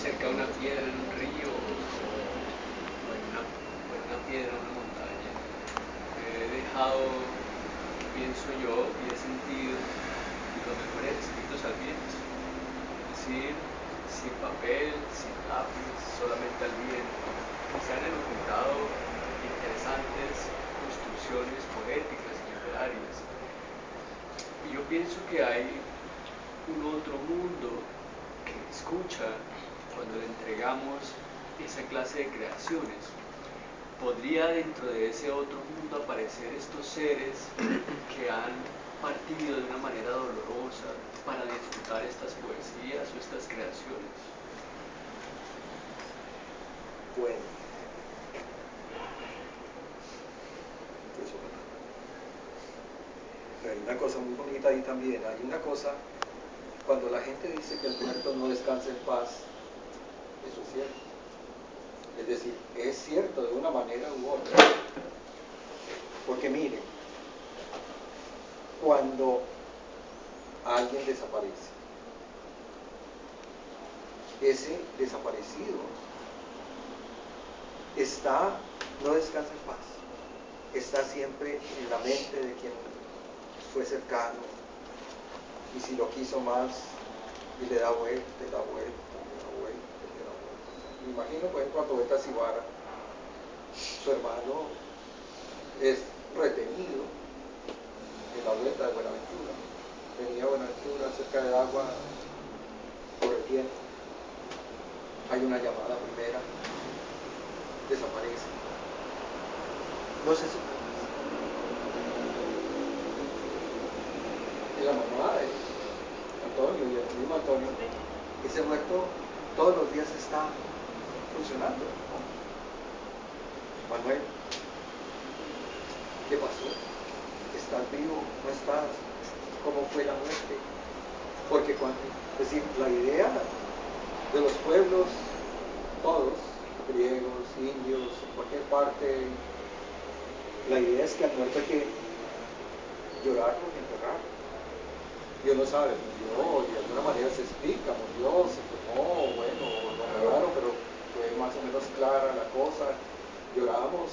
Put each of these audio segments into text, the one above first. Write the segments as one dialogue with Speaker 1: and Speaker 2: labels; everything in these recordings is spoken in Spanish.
Speaker 1: cerca de una piedra en un río o en una piedra en una montaña. He dejado, pienso yo, y he sentido los mejores escritos al viento, es decir, sin papel, sin lápiz, solamente al viento. Se han enunciado interesantes construcciones poéticas y literarias. Y yo pienso que hay un otro mundo que escucha cuando le entregamos esa clase de creaciones. Podría dentro de ese otro mundo aparecer estos seres que han partido de una manera dolorosa para disfrutar estas poesías o estas creaciones.
Speaker 2: Bueno, eso, hay una cosa muy bonita ahí también. Hay una cosa, cuando la gente dice que el muerto no descansa en paz, eso es cierto. Es decir, es cierto de una manera u otra. Porque miren, cuando alguien desaparece, ese desaparecido no descansa en paz, está siempre en la mente de quien fue cercano, y si lo quiso más, y le da vuelta, y da vuelta, y le da vuelta, y le da vuelta. Me imagino, por ejemplo, a Poeta Sibara, su hermano es retenido en la vuelta de Buenaventura. Venía a Buenaventura cerca del agua por el viento. Hay una llamada primera, desaparece. No se supo más. Y la mamá de Antonio y el mismo Antonio, ese muerto todos los días está funcionando, ¿no? Manuel, ¿qué pasó? ¿Estás vivo? ¿No estás? ¿Cómo fue la muerte? Porque es decir, la idea de los pueblos, todos, griegos, indios, en cualquier parte, la idea es que al muerto hay que llorarlo y enterrarlo. Y uno sabe, murió y de alguna manera se explica, murió, se quemó, bueno, lo operaron, pero fue más o menos clara la cosa, lloramos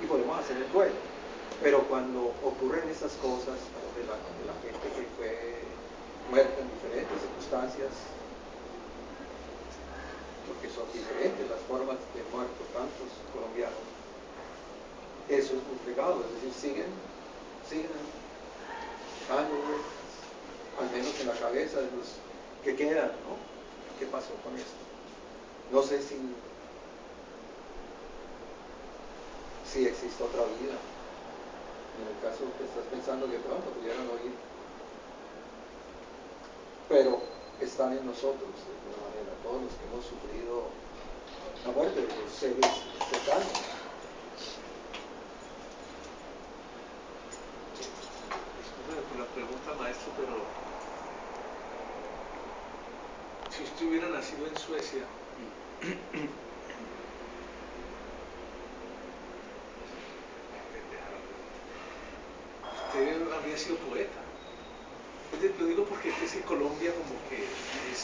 Speaker 2: y podemos hacer el duelo. Pero cuando ocurren estas cosas de la gente que fue muerta en diferentes circunstancias, porque son diferentes las formas de muerto, tantos colombianos, eso es muy fregado, es decir, siguen dando vueltas, al menos en la cabeza de los que quedan, ¿no? ¿Qué pasó con esto? No sé si existe otra vida, en el caso que estás pensando que pronto pudieran oír, pero están en nosotros de alguna manera, todos los que hemos sufrido la muerte de los seres cercanos.
Speaker 3: Disculpe por la pregunta, maestro, pero si usted hubiera nacido en Suecia, pendeja la pregunta, usted habría sido poeta. Lo digo porque es que Colombia como que aquí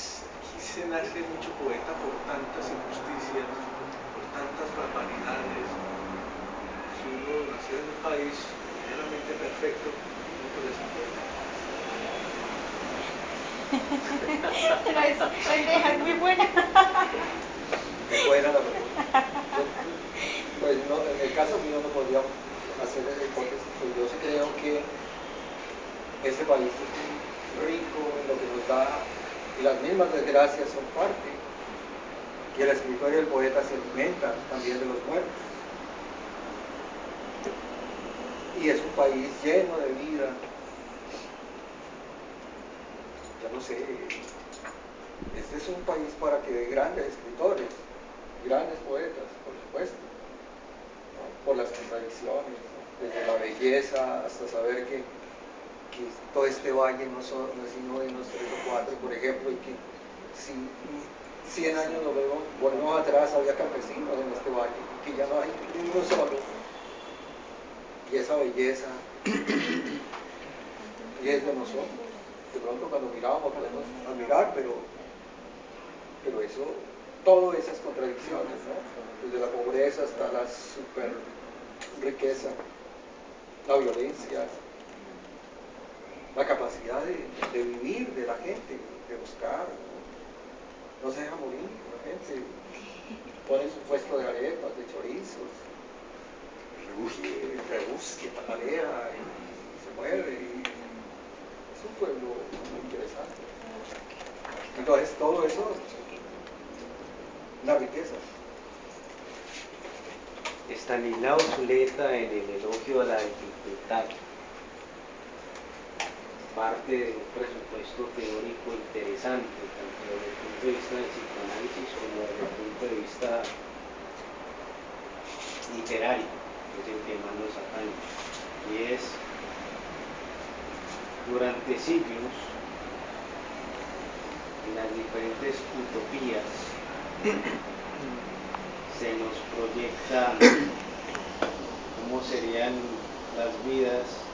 Speaker 3: se nace mucho poeta por tantas injusticias, por tantas barbaridades. Si uno naciera en un país medianamente perfecto, uno podría ser poeta.
Speaker 4: No es pendeja, es muy buena.
Speaker 2: Es buena la pregunta. Yo, pues no, en el caso mío no podría hacer esa hipótesis, pues yo sí creo que este país es muy rico en lo que nos da y las mismas desgracias son parte. Y el escritor y el poeta se alimentan también de los muertos. Y es un país lleno de vida. Yo no sé, este es un país para que de grandes escritores, grandes poetas, por supuesto, ¿no? Por las contradicciones, ¿no? Desde la belleza hasta saber que todo este valle no es sino de unos 3 o 4, por ejemplo, y que si 100 años volvemos atrás, había campesinos en este valle, y que ya no hay ni uno solo. Y esa belleza, y es de nosotros. De pronto cuando miramos podemos admirar, pero eso, todas esas contradicciones, ¿no? Desde la pobreza hasta la super riqueza, la violencia, la capacidad de vivir de la gente, de buscar, no se deja morir, la gente pone su puesto de arepas, de chorizos, rebusque, patalea y se mueve. Y es un pueblo muy interesante. Entonces todo eso, la riqueza.
Speaker 5: Estanislao Zuleta, en el elogio a la dificultad, parte de un presupuesto teórico interesante, tanto desde el punto de vista del psicoanálisis como desde el punto de vista literario, que es el que más nos atañe. Y es, durante siglos, en las diferentes utopías, se nos proyecta cómo serían las vidas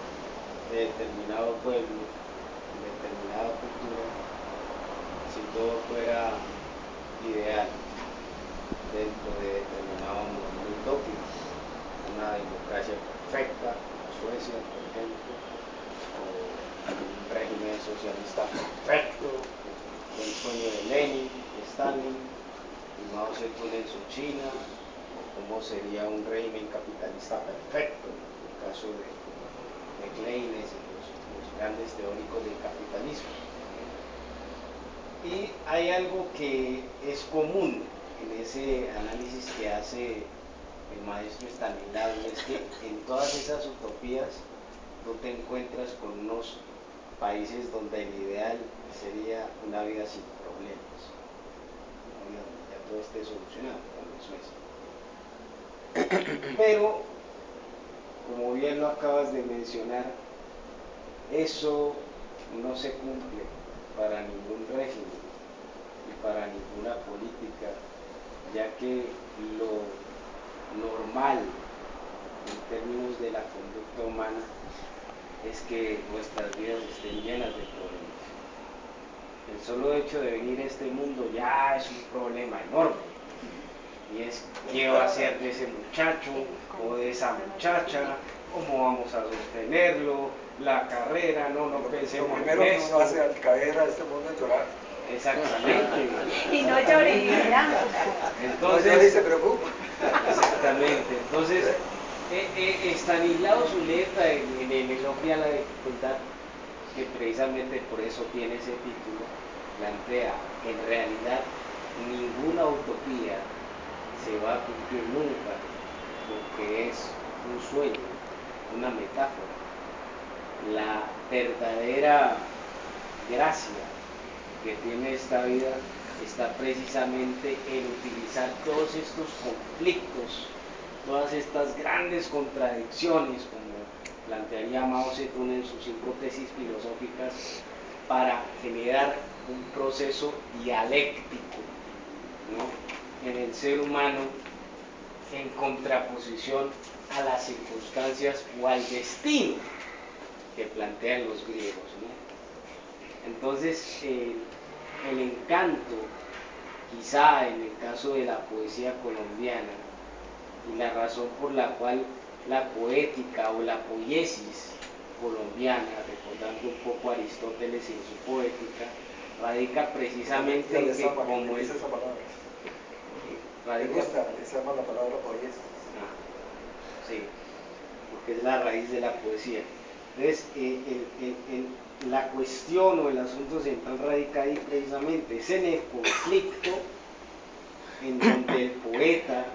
Speaker 5: de determinado pueblo, en determinada cultura, si todo fuera ideal dentro de determinado modelo utópico. Una democracia perfecta, como Suecia, por ejemplo, o un régimen socialista perfecto, el sueño de Lenin, Stalin, y Mao Zedong en su China, o cómo sería un régimen capitalista perfecto, en el caso de Keynes y los grandes teóricos del capitalismo. Y hay algo que es común en ese análisis que hace el maestro Stanislao, y es que en todas esas utopías tú te encuentras con unos países donde el ideal sería una vida sin problemas, una vida donde ya todo esté solucionado, como en Suecia. Pero, como bien lo acabas de mencionar, eso no se cumple para ningún régimen y para ninguna política, ya que lo normal en términos de la conducta humana es que nuestras vidas estén llenas de problemas. El solo hecho de venir a este mundo ya es un problema enorme. Y es qué va a hacer de ese muchacho o de esa muchacha, cómo vamos a sostenerlo, la carrera, no pensemos en esto.
Speaker 2: Lo primero que uno hace al caer a este mundo es llorar.
Speaker 5: Exactamente.
Speaker 4: Y no llore ni verán.
Speaker 5: Entonces,
Speaker 2: no, nadie se preocupa.
Speaker 5: Exactamente. Entonces, Estanislao Zuleta en el elogio a la dificultad, que precisamente por eso tiene ese título, plantea, en realidad ninguna utopía se va a cumplir nunca, porque es un sueño, una metáfora. La verdadera gracia que tiene esta vida está precisamente en utilizar todos estos conflictos, todas estas grandes contradicciones, como plantearía Mao Zedong en sus hipótesis filosóficas, para generar un proceso dialéctico, ¿no?, en el ser humano, en contraposición a las circunstancias o al destino que plantean los griegos, ¿no? Entonces, el encanto, quizá en el caso de la poesía colombiana, y la razón por la cual la poética o la poiesis colombiana, recordando un poco a Aristóteles en su poética, radica precisamente en que como el...
Speaker 2: esa palabra.
Speaker 5: Radica,
Speaker 2: Me gusta, se llama la palabra poiesis.
Speaker 5: Sí, porque es la raíz de la poesía. Entonces, la cuestión o el asunto central radica ahí precisamente, es en el conflicto en donde el poeta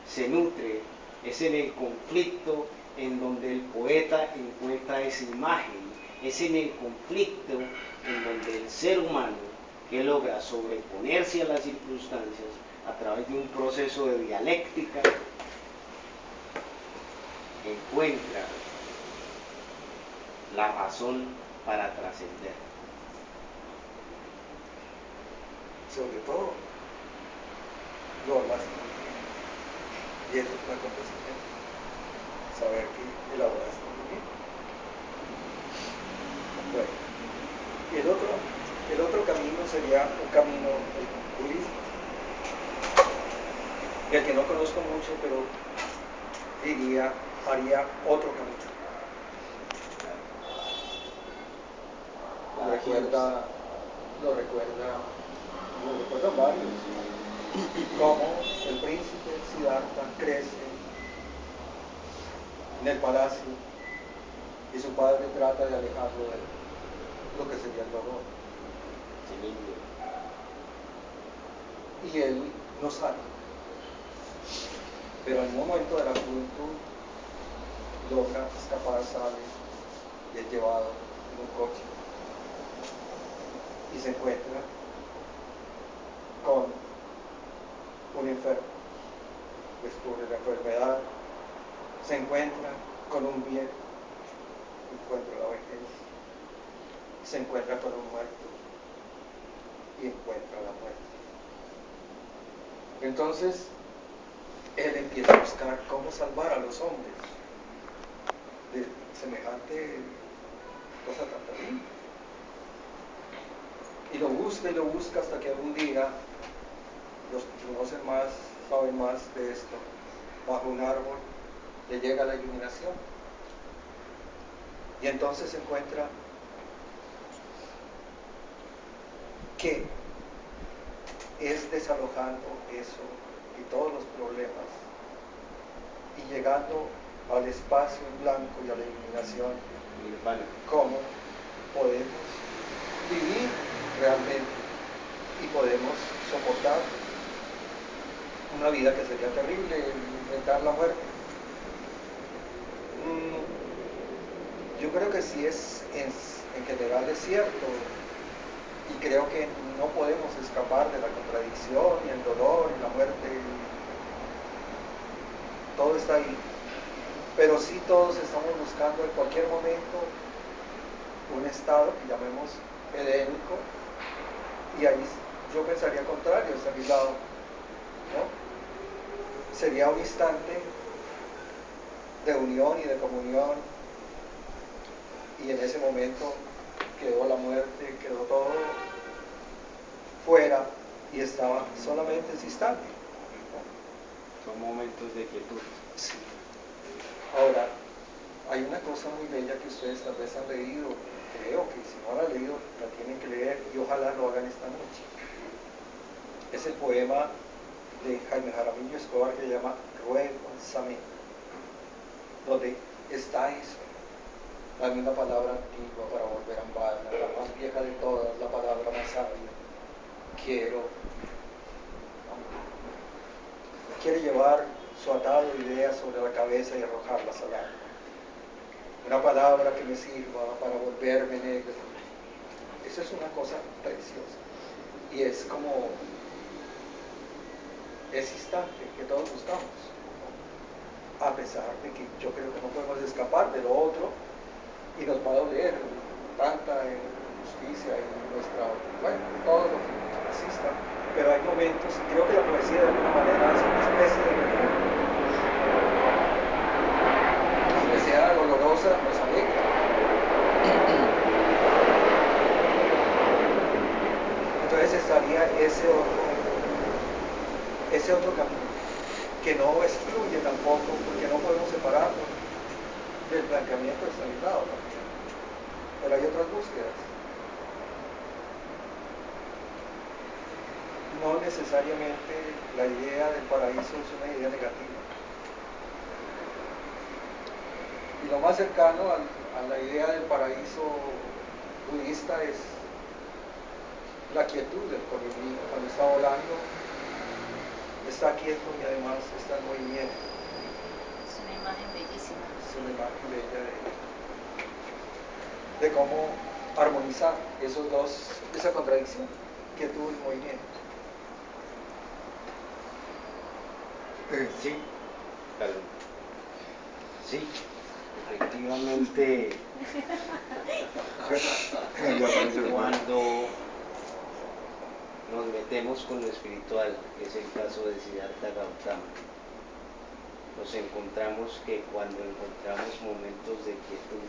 Speaker 5: se nutre, es en el conflicto en donde el poeta encuentra esa imagen, es en el conflicto en donde el ser humano, que logra sobreponerse a las circunstancias a través de un proceso de dialéctica, encuentra la razón para trascender.
Speaker 2: Sobre todo, lo básico. Y eso es un acontecimiento. Saber que elaboraste muy bien. Bueno, el otro camino sería un camino, el budismo. del que no conozco mucho, pero diría, haría otro camino. Lo recuerdan varios, como el príncipe Siddhartha crece en el palacio y su padre trata de alejarlo de lo que sería el dolor. Y él no sale. Pero en un momento de la juventud logra escapar, sale y es llevado en un coche y se encuentra con un enfermo, descubre la enfermedad, se encuentra con un viejo, encuentra la vejez, se encuentra con un muerto y encuentra la muerte. Entonces, él empieza a buscar cómo salvar a los hombres de semejante cosa tan terrible. Y lo busca hasta que algún día, los que conocen más, saben más de esto, bajo un árbol le llega la iluminación. Y entonces se encuentra que es desalojando eso y todos los problemas y llegando al espacio en blanco y a la iluminación, cómo podemos vivir realmente y podemos soportar una vida que sería terrible, enfrentar la muerte. Yo creo que sí es en general es cierto, y creo que no podemos escapar de la contradicción y el dolor y la muerte, todo está ahí, pero sí todos estamos buscando en cualquier momento un estado que llamemos edénico, y ahí yo pensaría contrario, está a mi lado, ¿no? Sería un instante de unión y de comunión, y en ese momento quedó la muerte, quedó todo fuera y estaba solamente ese instante, ¿no?
Speaker 5: Son momentos de quietud.
Speaker 2: Sí. Ahora, hay una cosa muy bella que ustedes tal vez han leído, creo que si no la han leído la tienen que leer y ojalá lo hagan esta noche. Es el poema de Jaime Jaramillo Escobar que se llama Ruego Samé, donde está eso, la misma palabra antigua para volver a Ambala, la más vieja de todas, la palabra más sabia. Quiere llevar su atado de ideas sobre la cabeza y arrojarlas al agua. Una palabra que me sirva para volverme negro. Eso es una cosa preciosa. Y es como ese instante que todos buscamos, ¿no? A pesar de que yo creo que no podemos escapar de lo otro y nos va a doler tanta injusticia y todo lo que exista, pero hay momentos, y creo que la poesía de alguna manera es una especie de refugio. Aunque sea dolorosa, nos alegra. Entonces estaría ese otro camino, que no excluye tampoco, porque no podemos separarlo del planteamiento de Estanislao también, pero hay otras búsquedas. No necesariamente la idea del paraíso es una idea negativa. Y lo más cercano a la idea del paraíso budista es la quietud del colibrí cuando está volando, está quieto y además está en movimiento.
Speaker 4: Es una imagen bellísima.
Speaker 2: Es una imagen bella de cómo armonizar esos dos, esa contradicción, quietud y movimiento.
Speaker 5: Sí, perdón. Sí, efectivamente, cuando nos metemos con lo espiritual, que es el caso de Siddhartha Gautama, nos encontramos que cuando encontramos momentos de quietud,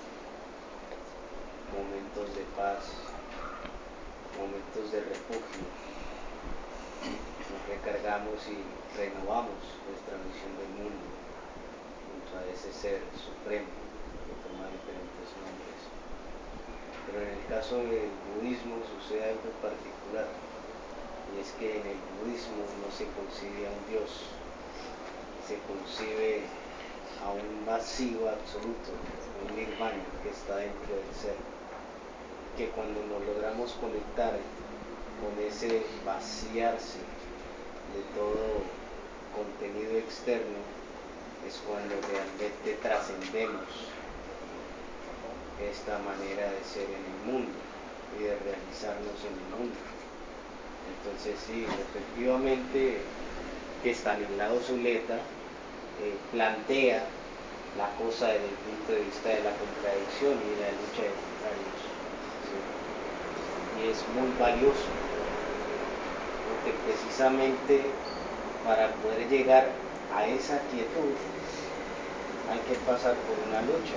Speaker 5: momentos de paz, momentos de refugio, nos cargamos y renovamos nuestra visión del mundo junto a ese ser supremo que toma diferentes nombres. Pero en el caso del budismo sucede algo particular, y es que en el budismo no se concibe a un Dios, se concibe a un vacío absoluto, un nirvana que está dentro del ser, que cuando nos logramos conectar con ese vaciarse de todo contenido externo, es cuando realmente trascendemos esta manera de ser en el mundo y de realizarnos en el mundo. Entonces sí, efectivamente que Stanislao Zuleta plantea la cosa desde el punto de vista de la contradicción y de la lucha de contrarios, ¿sí? Y es muy valioso, porque precisamente para poder llegar a esa quietud hay que pasar por una lucha.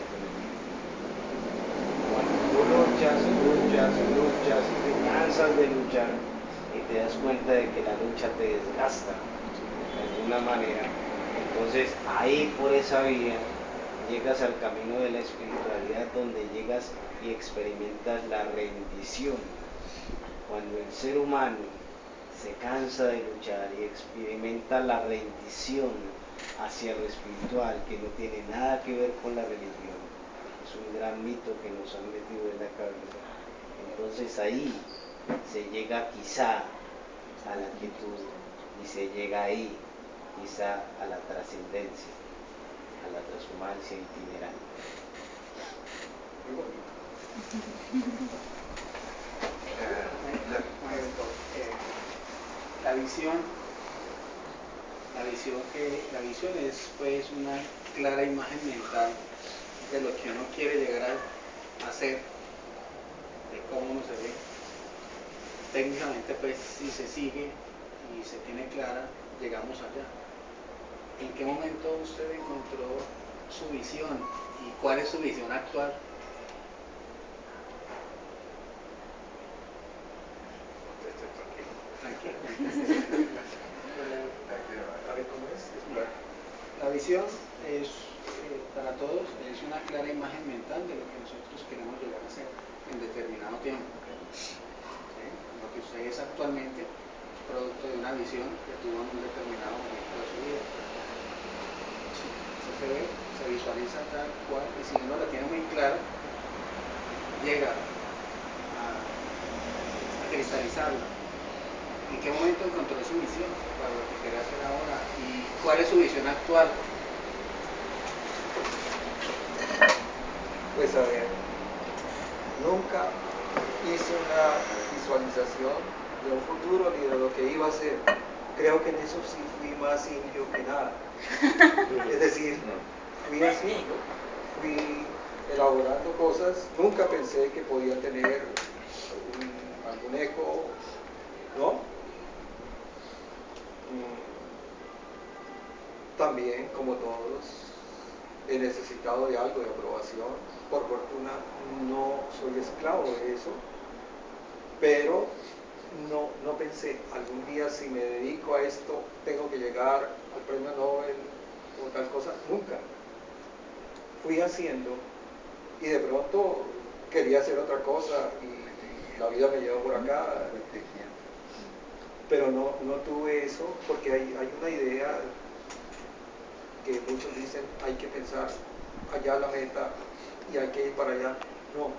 Speaker 5: Cuando tú luchas, luchas, luchas y te cansas de luchar y te das cuenta de que la lucha te desgasta de alguna manera, entonces ahí por esa vía llegas al camino de la espiritualidad, donde llegas y experimentas la rendición. Cuando el ser humano se cansa de luchar y experimenta la rendición hacia lo espiritual, que no tiene nada que ver con la religión, es un gran mito que nos han metido en la cabeza, entonces ahí se llega quizá a la quietud y se llega ahí quizá a la trascendencia, a la transhumancia itinerante.
Speaker 2: Muy bonito.
Speaker 6: La visión, la visión es pues una clara imagen mental de lo que uno quiere llegar a hacer, de cómo uno se ve. Técnicamente pues si se sigue y se tiene clara, llegamos allá. ¿En qué momento usted encontró su visión y cuál es su visión actual? Tranquilo.
Speaker 2: A ver, ¿cómo es?
Speaker 6: La visión es, para todos, es una clara imagen mental de lo que nosotros queremos llegar a ser en determinado tiempo. ¿Sí? Lo que usted es actualmente es producto de una visión que tuvo en un determinado momento de su vida. ¿Sí? Eso se ve, se visualiza tal cual, y si uno la tiene muy clara, llega a cristalizarla. ¿En qué momento encontró su visión para lo que quiere hacer ahora? ¿Y cuál es su visión actual?
Speaker 2: Pues a ver, nunca hice una visualización de un futuro ni de lo que iba a ser. Creo que en eso sí fui más indio que nada. Es decir, fui haciendo, fui elaborando cosas. Nunca pensé que podía tener algún eco, ¿no? También, como todos, he necesitado de algo de aprobación. Por fortuna no soy esclavo de eso, pero no pensé, algún día si me dedico a esto, tengo que llegar al premio Nobel o tal cosa. Nunca. Fui haciendo y de pronto quería hacer otra cosa y la vida me llevó por acá. Pero no tuve eso porque hay una idea que muchos dicen, hay que pensar allá la meta y hay que ir para allá. No.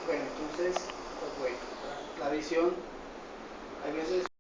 Speaker 6: Bueno, entonces, pues bueno, la visión, hay veces